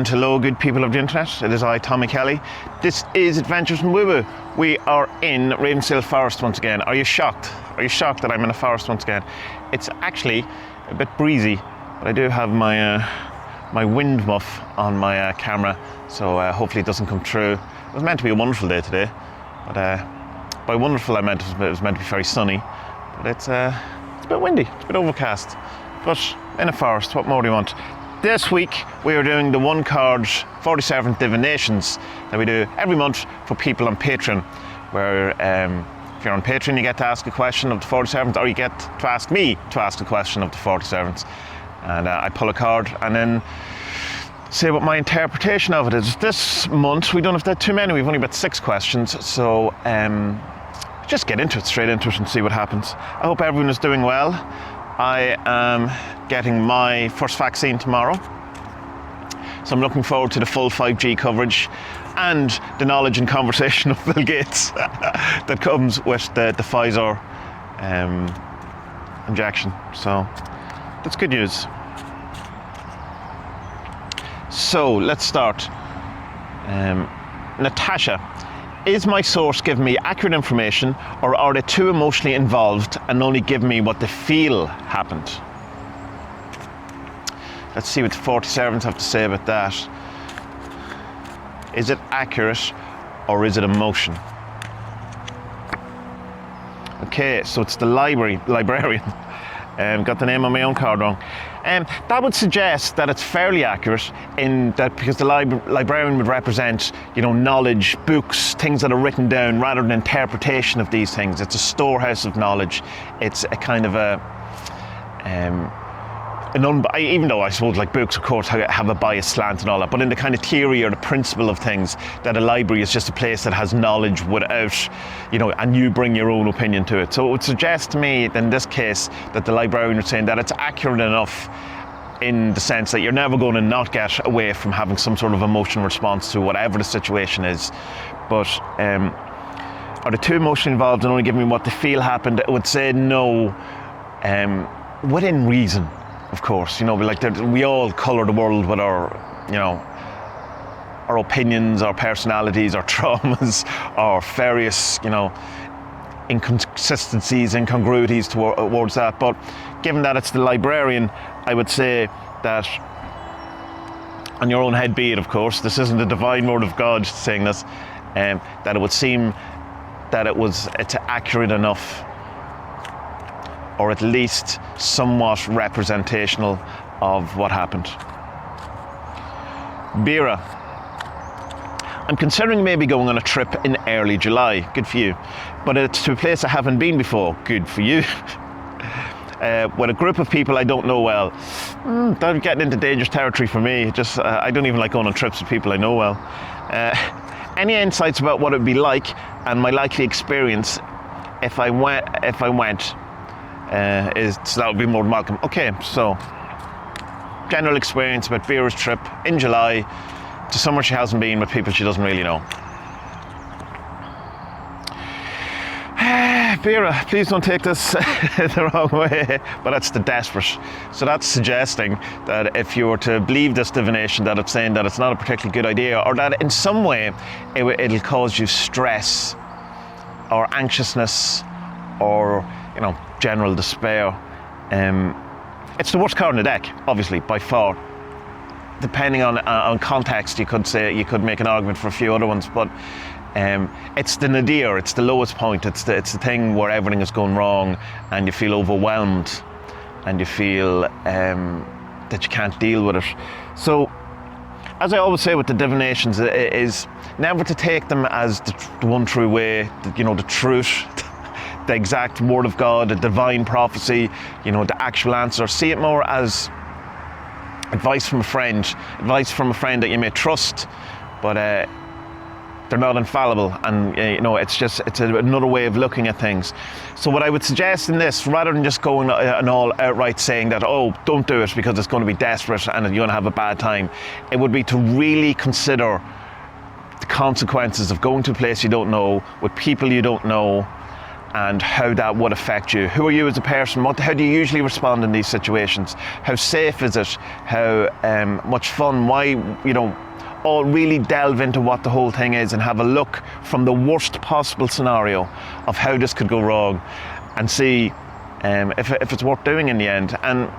And hello, good people of the internet. It is I, Tommy Kelly. This is Adventures in Woo Woo. We are in Ravensdale Forest once again. Are you shocked? Are you shocked that I'm in a forest once again? It's actually a bit breezy, but I do have my my wind muff on my camera, so hopefully it doesn't come through. It was meant to be a wonderful day today, but by wonderful I meant it was meant to be very sunny, but it's a bit windy, it's a bit overcast. But in a forest, what more do you want? This week we are doing the one card 47th Divinations that we do every month for people on Patreon, where if you're on Patreon you get to ask a question of the 47th, or you get to ask me to ask a question of the 47th, and I pull a card and then say what my interpretation of it is. This month we don't have that too many, we've only got 6 questions, so just get into it, straight into it, and see what happens. I hope everyone is doing well. I am getting my first vaccine tomorrow, so I'm looking forward to the full 5G coverage and the knowledge and conversation of Bill Gates that comes with the Pfizer injection. So that's good news. So let's start. Natasha, is my source giving me accurate information, or are they too emotionally involved and only give me what they feel happened? Let's see what the 47s have to say about that. Is it accurate or is it emotion? Okay, so it's the librarian. Got the name on my own card wrong. That would suggest that it's fairly accurate, in that because the librarian would represent, knowledge, books, things that are written down, rather than interpretation of these things. It's a storehouse of knowledge. It's a kind of even though I suppose like books of course have a biased slant and all that, but in the kind of theory or the principle of things, that a library is just a place that has knowledge without, and you bring your own opinion to it. So it would suggest to me in this case that the librarian was saying that it's accurate enough in the sense that you're never going to not get away from having some sort of emotional response to whatever the situation is. But are they too emotionally involved and only giving me what they feel happened? I would say no, within reason. Of course, we all colour the world with our opinions, our personalities, our traumas, our various, inconsistencies, incongruities towards that. But given that it's the librarian, I would say that, on your own head be it, of course, this isn't the divine word of God saying this, that it would seem that it's accurate enough, or at least somewhat representational of what happened. Bira, I'm considering maybe going on a trip in early July. Good for you. But it's to a place I haven't been before. Good for you. With a group of people I don't know well. That's getting into dangerous territory for me. I don't even like going on trips with people I know well. Any insights about what it would be like and my likely experience if I went? So that would be more than welcome. Okay, so general experience about Vera's trip in July to somewhere she hasn't been with people she doesn't really know. Vera, please don't take this the wrong way, but that's the desperate. So that's suggesting that if you were to believe this divination, that it's saying that it's not a particularly good idea, or that in some way it'll cause you stress or anxiousness or general despair. It's the worst card in the deck, obviously, by far. Depending on context, you could make an argument for a few other ones, but it's the nadir, it's the lowest point, it's the thing where everything is going wrong and you feel overwhelmed and you feel that you can't deal with it. So, as I always say with the divinations, it is never to take them as the one true way, the truth, the exact word of God, a divine prophecy, the actual answer. See it more as advice from a friend that you may trust, but they're not infallible, and it's another way of looking at things. So what I would suggest in this, rather than just going and all outright saying that, oh, don't do it because it's going to be desperate and you're going to have a bad time, it would be to really consider the consequences of going to a place you don't know, with people you don't know, and how that would affect you. Who are you as a person? How do you usually respond in these situations? How safe is it? How much fun? Why, you know, all really delve into what the whole thing is and have a look from the worst possible scenario of how this could go wrong and see if it's worth doing in the end. And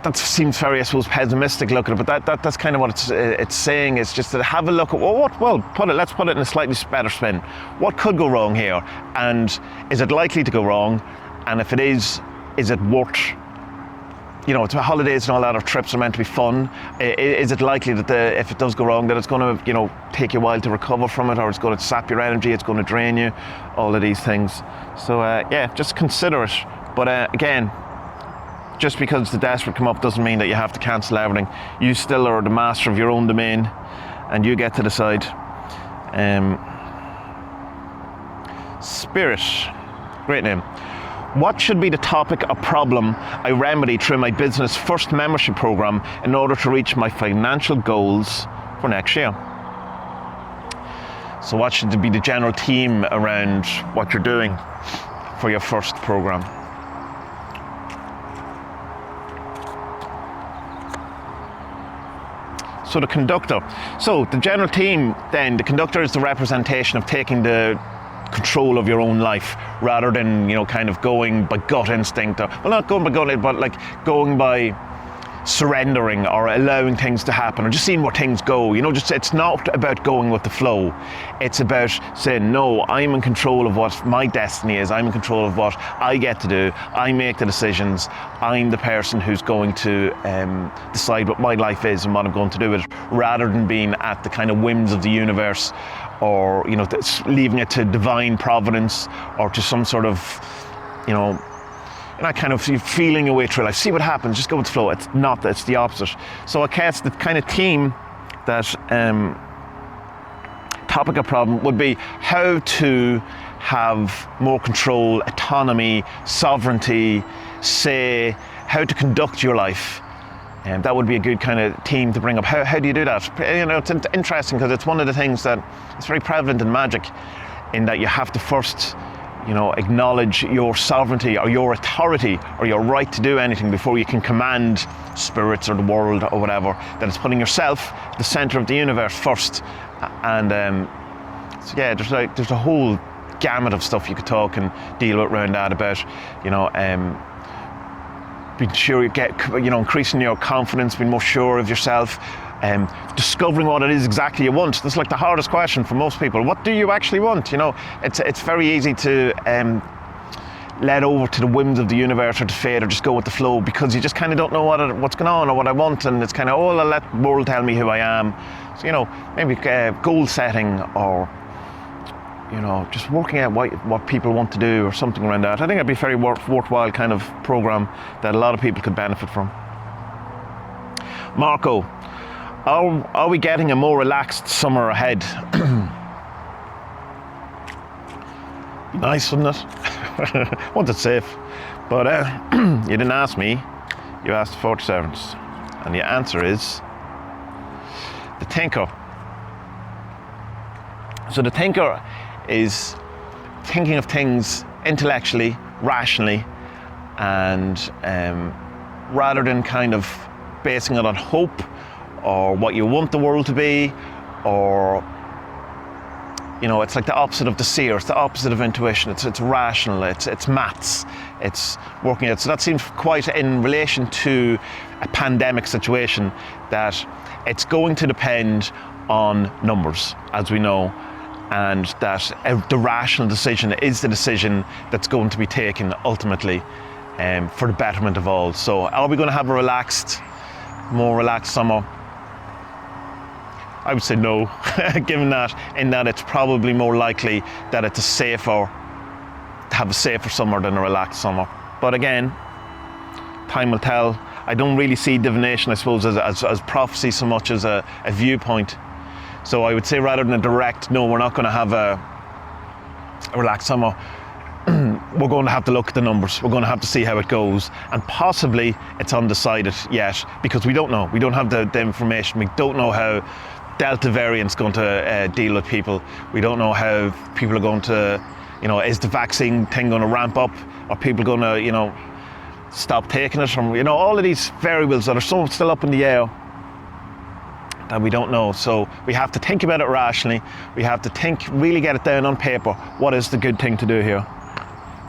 that seems very, I suppose, pessimistic look at it, but that's kind of what it's saying. It's just to have a look at let's put it in a slightly better spin. What could go wrong here, and is it likely to go wrong? And if it is it worth? You know, it's holidays and all that, or trips are meant to be fun. Is it likely that if it does go wrong, that it's going to, you know, take you a while to recover from it, or it's going to sap your energy, it's going to drain you, all of these things. So yeah, just consider it. But again, just because the desperate come up doesn't mean that you have to cancel everything. You still are the master of your own domain, and you get to decide. Spirit, great name. What should be the topic or problem I remedy through my business first membership program in order to reach my financial goals for next year? So what should be the general theme around what you're doing for your first program? So the conductor. So the general theme then, the conductor is the representation of taking the control of your own life rather than, you know, kind of going by gut instinct, or, well, not going by gut, but like going by surrendering or allowing things to happen or just seeing where things go. You know, just, it's not about going with the flow. It's about saying, no, I'm in control of what my destiny is. I'm in control of what I get to do. I make the decisions. I'm the person who's going to decide what my life is and what I'm going to do with it, rather than being at the kind of whims of the universe, or, you know, leaving it to divine providence or to some sort of, you know, that kind of feeling your way through life. See what happens, just go with the flow. It's not, it's the opposite. So I guess the kind of theme that topic of problem would be how to have more control, autonomy, sovereignty, say, how to conduct your life. And that would be a good kind of theme to bring up. How do you do that? You know, it's interesting because it's one of the things that it's very prevalent in magic, in that you have to first, you know, acknowledge your sovereignty or your authority or your right to do anything before you can command spirits or the world or whatever. That it's putting yourself at the center of the universe first. And so yeah, there's a whole gamut of stuff you could talk and deal with around that, about, you know, being sure you get, you know, increasing your confidence, being more sure of yourself, discovering what it is exactly you want. That's like the hardest question for most people. What do you actually want? You know, it's very easy to let over to the whims of the universe or to fate, or just go with the flow, because you just kind of don't know what's going on or what I want, and it's kind of, oh, I'll let the world tell me who I am. So, you know, maybe goal setting, or, you know, just working out what people want to do or something around that. I think it'd be a very worthwhile kind of program that a lot of people could benefit from. Marco, are we getting a more relaxed summer ahead? Nice, wouldn't it? Want it safe. But you didn't ask me, you asked 40 servants. And the answer is the thinker. So the thinker is thinking of things intellectually, rationally, and rather than kind of basing it on hope or what you want the world to be, or, you know, it's like the opposite of the seer, it's the opposite of intuition. It's rational, it's maths, it's working out. So that seems quite in relation to a pandemic situation, that it's going to depend on numbers, as we know, and that the rational decision is the decision that's going to be taken ultimately for the betterment of all. So are we going to have a more relaxed summer? I would say no, given that, in that it's probably more likely that it's to have a safer summer than a relaxed summer. But again, time will tell. I don't really see divination, I suppose, as prophecy so much as a viewpoint. So I would say, rather than a direct, no, we're not going to have a relaxed summer, we're going to have to look at the numbers. We're going to have to see how it goes. And possibly it's undecided yet, because we don't know. We don't have the information. We don't know how Delta variant's going to deal with people. We don't know how people are going to, is the vaccine thing going to ramp up? Are people going to, stop taking it? From, all of these variables that are still up in the air that we don't know. So we have to think about it rationally. We have to really get it down on paper. What is the good thing to do here?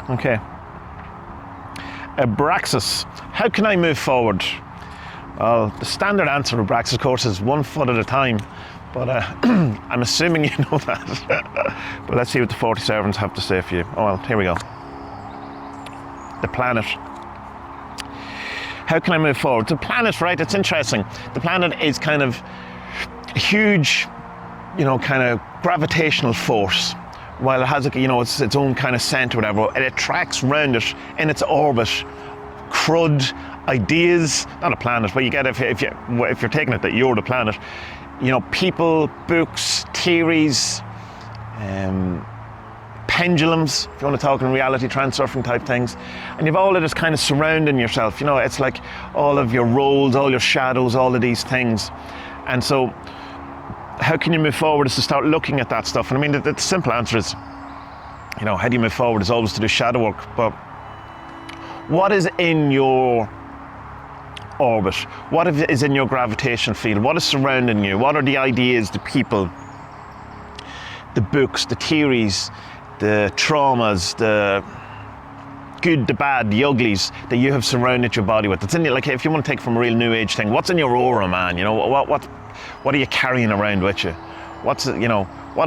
Okay. Abraxas. How can I move forward? Well, the standard answer of Abraxas, of course, is 1 foot at a time. But I'm assuming you know that. But let's see what the 40 servants have to say for you. Oh, well, here we go. The planet. How can I move forward? The planet, right? It's interesting. The planet is kind of a huge, kind of gravitational force. While it has, its own kind of center, whatever, it attracts round it in its orbit crud, ideas, not a planet, but you get if you're taking it that you're the planet, people, books, theories, pendulums, if you want to talk in reality transurfing type things, and you've all of this kind of surrounding yourself. It's like all of your roles, all your shadows, all of these things. And so how can you move forward is to start looking at that stuff. And I mean, the simple answer is, how do you move forward is always to do shadow work. But what is in your orbit? What is in your gravitational field? What is surrounding you? What are the ideas, the people, the books, the theories, the traumas, the good, the bad, the uglies that you have surrounded your body with? It's in you, like if you want to take from a real new age thing, what's in your aura, man? What are you carrying around with you? What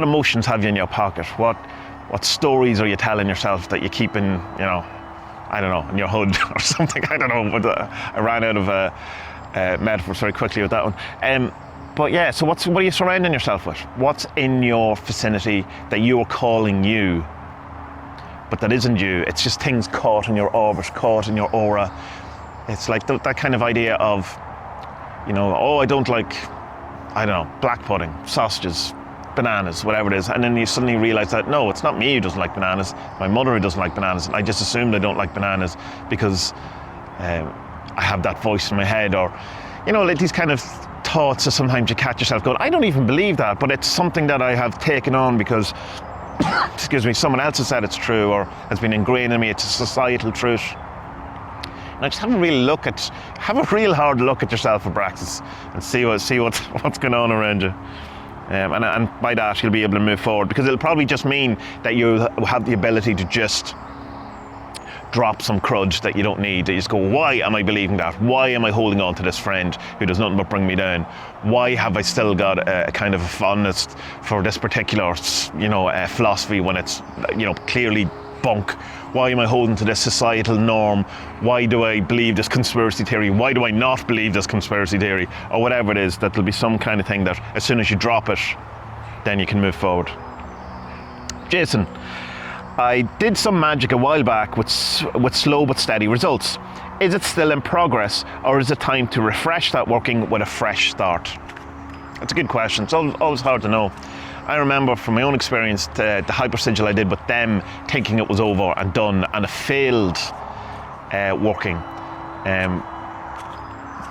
emotions have you in your pocket? What stories are you telling yourself that you keep in, I don't know, in your hood or something? I don't know, but I ran out of metaphors very quickly with that one. But yeah, so what are you surrounding yourself with? What's in your vicinity that you're calling you, but that isn't you? It's just things caught in your orbit, caught in your aura. It's like that kind of idea of, I don't like, I don't know, black pudding, sausages, bananas, whatever it is. And then you suddenly realize that, no, it's not me who doesn't like bananas. My mother who doesn't like bananas. And I just assumed I don't like bananas because I have that voice in my head. Or, like these kind of thoughts that sometimes you catch yourself going, I don't even believe that, but it's something that I have taken on because, excuse me, someone else has said it's true or has been ingrained in me. It's a societal truth. And I just have a real hard look at yourself, Abraxas, and see what's going on around you. And by that, you'll be able to move forward, because it'll probably just mean that you have the ability to just drop some crud that you don't need. You just go, why am I believing that? Why am I holding on to this friend who does nothing but bring me down? Why have I still got a kind of a fondness for this particular, philosophy when it's, clearly bunk? Why am I holding to this societal norm? Why do I believe this conspiracy theory? Why do I not believe this conspiracy theory? Or whatever it is, that there'll be some kind of thing that as soon as you drop it, then you can move forward. Jason, I did some magic a while back with slow but steady results. Is it still in progress, or is it time to refresh that working with a fresh start? That's a good question. It's always hard to know. I remember from my own experience the hyper sigil I did with them, thinking it was over and done, and it failed working.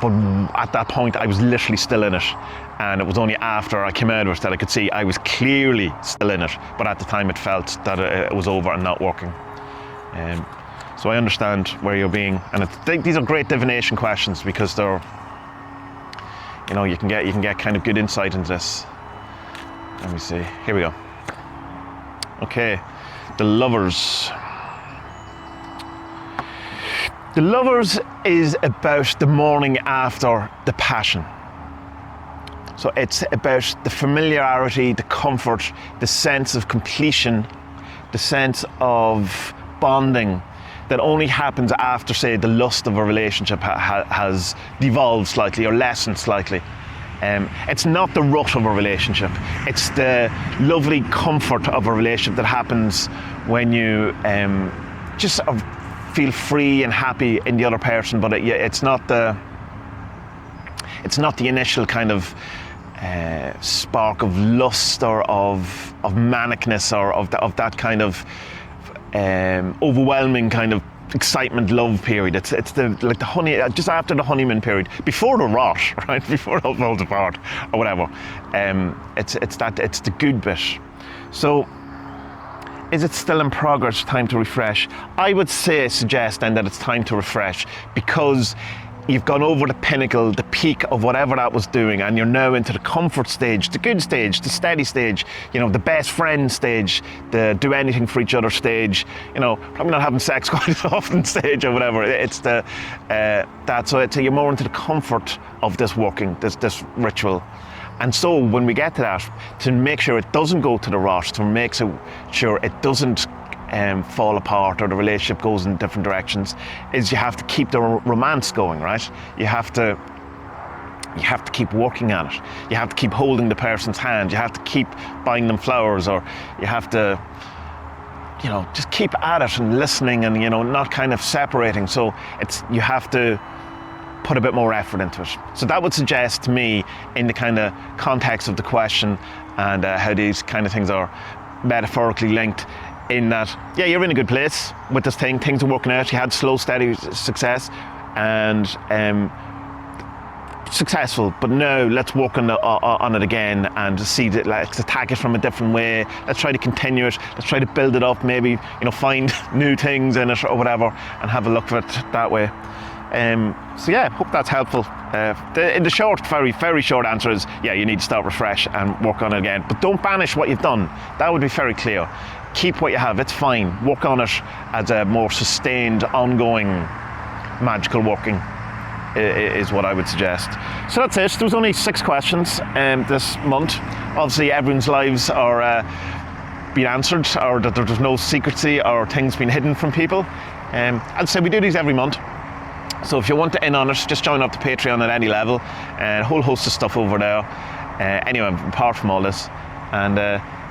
But at that point I was literally still in it, and it was only after I came out of it that I could see I was clearly still in it, but at the time it felt that it was over and not working. So I understand where you're being, and I think these are great divination questions, because they're, you can get kind of good insight into this. Let me see. Here we go. Okay, the Lovers. The Lovers is about the morning after the passion. So it's about the familiarity, the comfort, the sense of completion, the sense of bonding that only happens after, say, the lust of a relationship has devolved slightly or lessened slightly. It's not the rut of a relationship. It's the lovely comfort of a relationship that happens when you just sort of feel free and happy in the other person, but it's not the initial kind of spark of lust or of manicness or of that kind of overwhelming kind of excitement, love period. It's the like the honey, just after the honeymoon period, before the rot, right? Before it all falls apart or whatever. It's the good bit. So, is it still in progress? Time to refresh? I would suggest then that it's time to refresh, because you've gone over the pinnacle, the peak of whatever that was doing, and you're now into the comfort stage, the good stage, the steady stage, you know, the best friend stage, the do anything for each other stage, you know, probably not having sex quite as often stage or whatever. It's the so you're more into the comfort of this walking, this ritual. And so when we get to that, to make sure it doesn't go to the rot, to make sure it doesn't fall apart or the relationship goes in different directions, is you have to keep the romance going, right? You have to keep working at it. You have to keep holding the person's hand. You have to keep buying them flowers, or you have to, you know, just keep at it and listening, and, you know, not kind of separating. So you have to put a bit more effort into it. So that would suggest to me, in the kind of context of the question and how these kind of things are metaphorically linked, in that, yeah, you're in a good place with this thing, things are working out, you had slow, steady success, and successful, but now let's work on it again and see that, let's attack it from a different way, let's try to continue it, let's try to build it up, maybe, you know, find new things in it or whatever, and have a look at it that way. So yeah, hope that's helpful. In the short, very, very short answer is, yeah, you need to start refresh and work on it again. But don't banish what you've done. That would be very clear. Keep what you have, it's fine. Work on it as a more sustained, ongoing, magical working is what I would suggest. So that's it. There was only 6 questions this month. Obviously, everyone's lives are being answered, or that there's no secrecy or things being hidden from people. I'd say we do these every month. So if you want to in on it, just join up to Patreon at any level, and a whole host of stuff over there. Anyway, apart from all this. And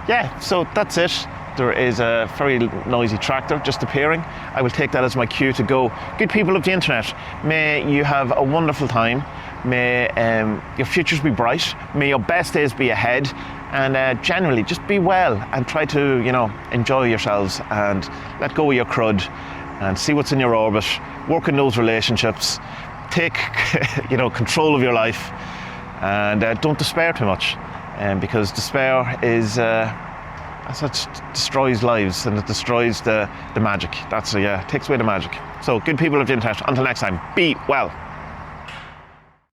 yeah, so that's it. There is a very noisy tractor just appearing. I will take that as my cue to go. Good people of the internet, may you have a wonderful time. May your futures be bright. May your best days be ahead. And generally, just be well and try to, you know, enjoy yourselves and let go of your crud and see what's in your orbit. Work in those relationships. Take, you know, control of your life, and don't despair too much, because despair is that destroys lives, and it destroys the magic. That's takes away the magic. So, good people of the internet. Until next time, be well.